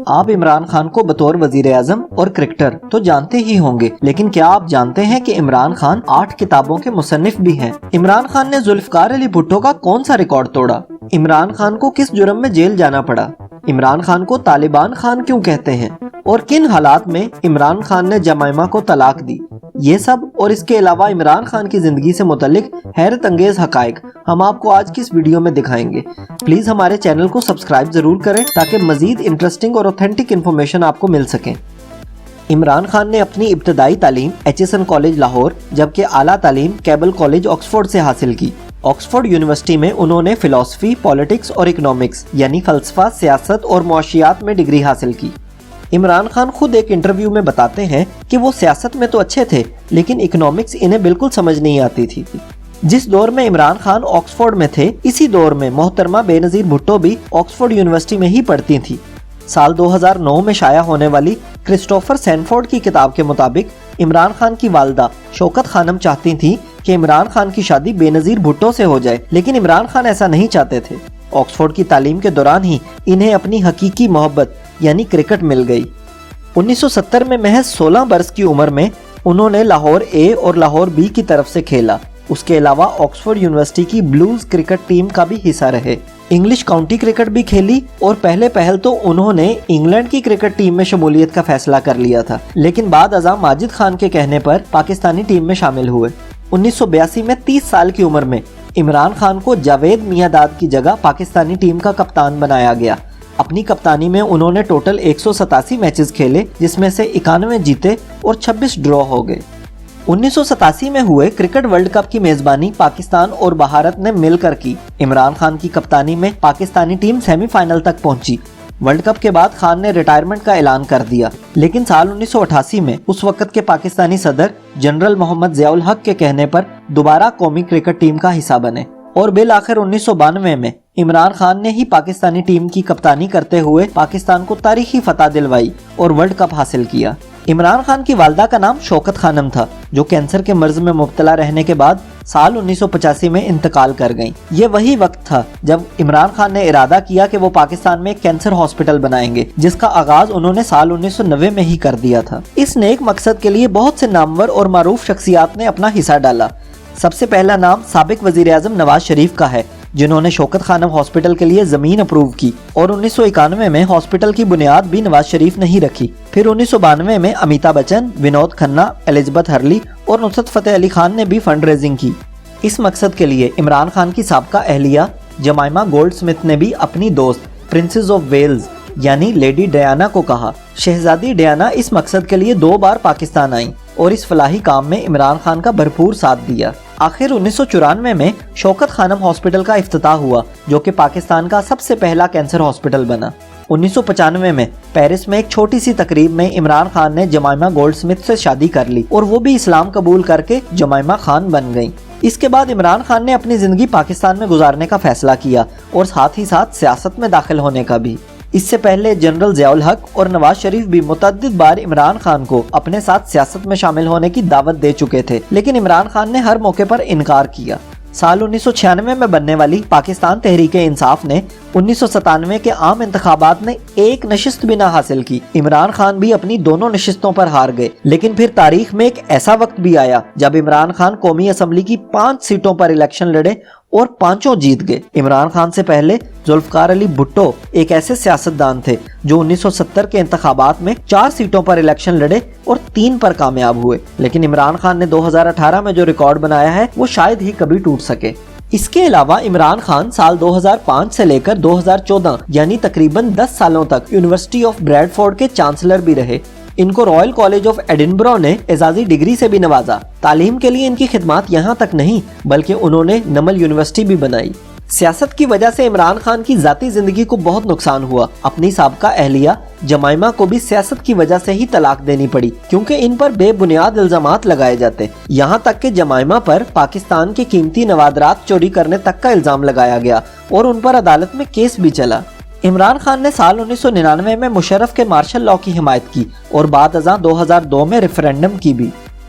آپ عمران خان کو بطور وزیر اعظم اور کرکٹر تو جانتے ہی ہوں گے، لیکن کیا آپ جانتے ہیں کہ عمران خان 8 کتابوں کے مصنف بھی ہیں؟ عمران خان نے ذوالفقار علی بھٹو کا کون سا ریکارڈ توڑا؟ عمران خان کو کس جرم میں جیل جانا پڑا؟ عمران خان کو طالبان خان کیوں کہتے ہیں؟ اور کن حالات میں عمران خان نے جمائمہ کو طلاق دی؟ یہ سب اور اس کے علاوہ عمران خان کی زندگی سے متعلق حیرت انگیز حقائق ہم آپ کو آج کی اس ویڈیو میں دکھائیں گے۔ پلیز ہمارے چینل کو سبسکرائب ضرور کریں تاکہ مزید انٹرسٹنگ اور اوتھینٹک انفارمیشن آپ کو مل سکیں۔ عمران خان نے اپنی ابتدائی تعلیم ایچسن کالج لاہور جبکہ اعلیٰ تعلیم کیبل کالج آکسفورڈ سے حاصل کی۔ آکسفورڈ یونیورسٹی میں انہوں نے فلسفی، پالیٹکس اور اکنامکس یعنی فلسفہ، سیاست اور معاشیات میں ڈگری حاصل کی۔ عمران خان خود ایک انٹرویو میں بتاتے ہیں کہ وہ سیاست میں تو اچھے تھے لیکن اکنامکس انہیں بالکل سمجھ نہیں آتی تھی۔ جس دور میں عمران خان آکسفورڈ میں تھے، اسی دور میں محترمہ بے نظیر بھٹو بھی آکسفورڈ یونیورسٹی میں ہی پڑھتی تھی۔ سال 2009 میں شائع ہونے والی کرسٹوفر سینفورڈ کی کتاب کے مطابق عمران خان کی والدہ شوکت خانم چاہتی تھی کہ عمران خان کی شادی بے نظیر بھٹو سے ہو جائے، لیکن عمران خان ایسا نہیں چاہتے تھے۔ آکسفورڈ کی تعلیم کے دوران ہی انہیں اپنی حقیقی محبت یعنی کرکٹ مل گئی۔ 1970 میں محض 16 برس کی عمر میں انہوں نے لاہور اے اور لاہور بی کی طرف سے کھیلا۔ اس کے علاوہ آکسفورڈ یونیورسٹی کی بلوز کرکٹ ٹیم کا بھی حصہ رہے۔ انگلش کاؤنٹی کرکٹ بھی کھیلی اور پہلے پہل تو انہوں نے انگلینڈ کی کرکٹ ٹیم میں شمولیت کا فیصلہ کر لیا تھا، لیکن بعد ازاں ماجد خان کے کہنے پر پاکستانی ٹیم میں شامل ہوئے۔ 1982 میں 30 سال کی عمر میں عمران خان کو جاوید میاں داد کی جگہ پاکستانی ٹیم کا کپتان بنایا گیا۔ اپنی کپتانی میں انہوں نے ٹوٹل 187 میچز کھیلے، جس میں سے 91 جیتے اور 26 ڈرا ہو گئے۔ 1987 میں ہوئے کرکٹ ورلڈ کپ کی میزبانی پاکستان اور بھارت نے مل کر کی۔ عمران خان کی کپتانی میں پاکستانی ٹیم سیمی فائنل تک پہنچی۔ ورلڈ کپ کے بعد خان نے ریٹائرمنٹ کا اعلان کر دیا، لیکن سال 1988 میں اس وقت کے پاکستانی صدر جنرل محمد ضیاء الحق کے کہنے پر دوبارہ قومی کرکٹ ٹیم کا حصہ بنے اور بالآخر 1992 میں عمران خان نے ہی پاکستانی ٹیم کی کپتانی کرتے ہوئے پاکستان کو تاریخی فتح دلوائی اور ورلڈ کپ حاصل کیا۔ عمران خان کی والدہ کا نام شوکت خانم تھا، جو کینسر کے مرض میں مبتلا رہنے کے بعد سال 1985 میں انتقال کر گئیں۔ یہ وہی وقت تھا جب عمران خان نے ارادہ کیا کہ وہ پاکستان میں ایک کینسر ہاسپٹل بنائیں گے، جس کا آغاز انہوں نے سال 1990 میں ہی کر دیا تھا۔ اس نیک مقصد کے لیے بہت سے نامور اور معروف شخصیات نے اپنا حصہ ڈالا۔ سب سے پہلا نام سابق وزیر اعظم نواز شریف کا ہے، جنہوں نے شوکت خانم ہاسپٹل کے لیے زمین اپروو کی اور 1991 میں ہاسپٹل کی بنیاد بھی نواز شریف نے ہی رکھی۔ پھر 1992 میں امیتابھ بچن، ونود کھنہ، الزبتھ ہرلی اور نصرت فتح علی خان نے بھی فنڈ ریزنگ کی۔ اس مقصد کے لیے عمران خان کی سابقہ اہلیہ جمائمہ گولڈ سمتھ نے بھی اپنی دوست پرنسز آف ویلز یعنی لیڈی ڈیانا کو کہا۔ شہزادی ڈیانا اس مقصد کے لیے 2 بار پاکستان آئیں اور اس فلاحی کام میں عمران خان کا بھرپور ساتھ دیا۔ آخر 1994 میں شوکت خانم ہاسپٹل کا افتتاح ہوا، جو کہ پاکستان کا سب سے پہلا کینسر ہاسپٹل بنا۔ 1995 میں پیرس میں ایک چھوٹی سی تقریب میں عمران خان نے جمائمہ گولڈ سمتھ سے شادی کر لی اور وہ بھی اسلام قبول کر کے جمائمہ خان بن گئیں۔ اس کے بعد عمران خان نے اپنی زندگی پاکستان میں گزارنے کا فیصلہ کیا اور ساتھ ہی ساتھ سیاست میں داخل ہونے کا بھی۔ اس سے پہلے جنرل ضیاء الحق اور نواز شریف بھی متعدد بار عمران خان کو اپنے ساتھ سیاست میں شامل ہونے کی دعوت دے چکے تھے، لیکن عمران خان نے ہر موقع پر انکار کیا۔ سال 1996 میں بننے والی پاکستان تحریک انصاف نے 1997 کے عام انتخابات میں 1 نشست بھی نہ حاصل کی۔ عمران خان بھی اپنی دونوں نشستوں پر ہار گئے، لیکن پھر تاریخ میں ایک ایسا وقت بھی آیا جب عمران خان قومی اسمبلی کی 5 سیٹوں پر الیکشن لڑے اور 5 جیت گئے۔ عمران خان سے پہلے ذوالفقار علی بھٹو ایک ایسے سیاستدان تھے جو 1970 کے انتخابات میں 4 سیٹوں پر الیکشن لڑے اور 3 پر کامیاب ہوئے، لیکن عمران خان نے 2018 میں جو ریکارڈ بنایا ہے وہ شاید ہی کبھی ٹوٹ سکے۔ اس کے علاوہ عمران خان سال 2005 سے لے کر 2014 یعنی تقریباً 10 سالوں تک یونیورسٹی آف بریڈفورڈ کے چانسلر بھی رہے۔ ان کو رائل کالج آف ایڈنبرا نے اعزازی ڈگری سے بھی نوازا۔ تعلیم کے لیے ان کی خدمات یہاں تک نہیں بلکہ انہوں نے نمل یونیورسٹی بھی بنائی۔ سیاست کی وجہ سے عمران خان کی ذاتی زندگی کو بہت نقصان ہوا۔ اپنی سابقہ اہلیہ جمائمہ کو بھی سیاست کی وجہ سے ہی طلاق دینی پڑی کیونکہ ان پر بے بنیاد الزامات لگائے جاتے، یہاں تک کہ جمائمہ پر پاکستان کے قیمتی نوادرات چوری کرنے تک کا الزام لگایا گیا اور ان پر عدالت میں کیس بھی چلا۔ عمران خان نے سال 1999 میں مشرف کے مارشل لاء کی حمایت کی اور بعد ازاں 2002 میں ریفرینڈم کی بھی۔